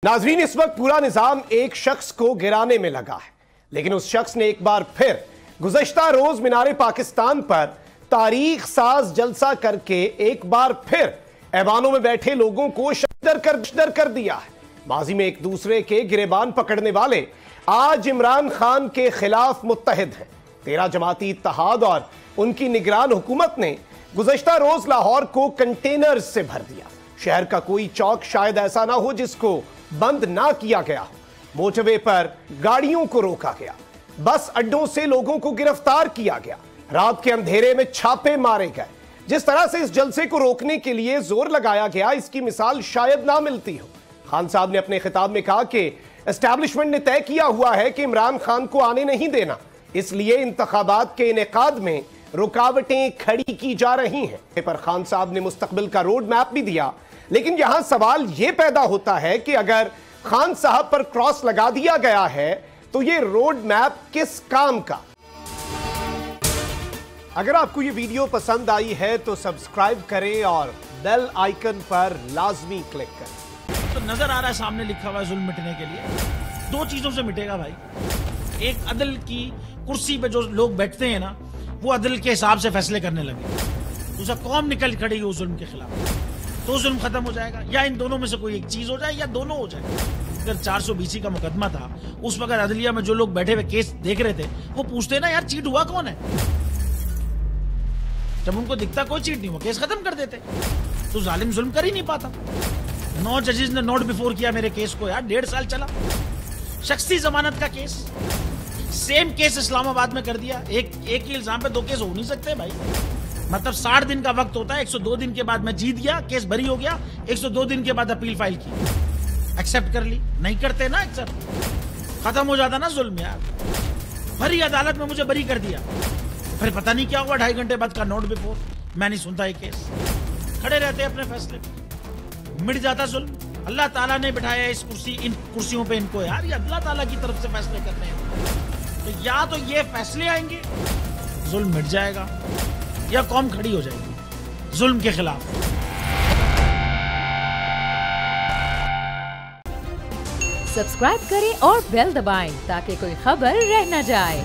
नाजरीन, इस वक्त पूरा निजाम एक शख्स को गिराने में लगा है, लेकिन उस शख्स ने एक बार फिर गुज़श्ता रोज मीनारे पाकिस्तान पर तारीख साज जलसा करके एक बार फिर ऐवानों में बैठे लोगों को शदर कर दिया है। माजी में एक दूसरे के गिरेबान पकड़ने वाले आज इमरान खान के खिलाफ मुत्तहिद हैं। 13 जमाती इत्तेहाद और उनकी निगरान हुकूमत ने गुज़श्ता रोज लाहौर को कंटेनर से भर दिया। शहर का कोई चौक शायद ऐसा ना हो जिसको बंद ना किया गया हो। मोटरवे पर गाड़ियों को रोका गया, बस अड्डों से लोगों को गिरफ्तार किया गया, रात के अंधेरे में छापे मारे गए। जिस तरह से इस जलसे को रोकने के लिए जोर लगाया गया, इसकी मिसाल शायद ना मिलती हो। खान साहब ने अपने खिताब में कहा कि एस्टैब्लिशमेंट ने तय किया हुआ है कि इमरान खान को आने नहीं देना, इसलिए इंतखाबात के इनेकाद में रुकावटें खड़ी की जा रही हैं। पर खान साहब ने मुस्तकबिल का रोड मैप भी दिया, लेकिन यहां सवाल यह पैदा होता है कि अगर खान साहब पर क्रॉस लगा दिया गया है तो यह रोड मैप किस काम का। अगर आपको यह वीडियो पसंद आई है तो सब्सक्राइब करें और बेल आइकन पर लाजमी क्लिक करें। तो नजर आ रहा है सामने लिखा हुआ है जुल्म मिटने के लिए। दो चीजों से मिटेगा भाई, एक अदल की कुर्सी पे जो लोग बैठते हैं ना, वो अदल के हिसाब से फैसले करने लगे। दूसरा, कौम निकल खड़ी उस जुल्म के खिलाफ, तो जुल्म खत्म हो जाएगा। या इन दोनों में से कोई एक चीज हो जाए या दोनों हो जाए। अगर 420 का मुकदमा था, उस वक्त अदलिया में जो लोग बैठे हुए केस देख रहे थे वो पूछते ना, यार चीट हुआ कौन है। जब उनको दिखता कोई चीट नहीं हुआ, केस खत्म कर देते। तो जालिम जुल्म कर ही नहीं पाता। 9 जजेस ने नोट बिफोर किया मेरे केस को, यार 1.5 साल चला। शख्सी जमानत का केस, सेम केस इस्लामाबाद में कर दिया। एक ही इल्जाम पे 2 केस हो नहीं सकते भाई। मतलब 60 दिन का वक्त होता है। 102 दिन के बाद मैं जीत गया, केस बरी हो गया। 102 दिन के बाद अपील फाइल की, एक्सेप्ट कर ली। नहीं करते ना एक्सेप्ट, खत्म हो जाता ना जुल्म यार। भरी अदालत में मुझे बरी कर दिया, फिर पता नहीं क्या हुआ 2.5 घंटे बाद का नोट बिफोर। मैं नहीं सुनता ये केस, खड़े रहते अपने फैसले पे, मिट जाता जुल्म। अल्लाह ताला ने बिठाया इन कुर्सियों पे इनको यार, ये अल्लाह ताला की तरफ से फैसले करने हैं। तो या तो ये फैसले आएंगे, जुल्म मिट जाएगा, या कौम खड़ी हो जाएगी जुल्म के खिलाफ। सब्सक्राइब करें और बेल दबाएं ताकि कोई खबर रह न जाए।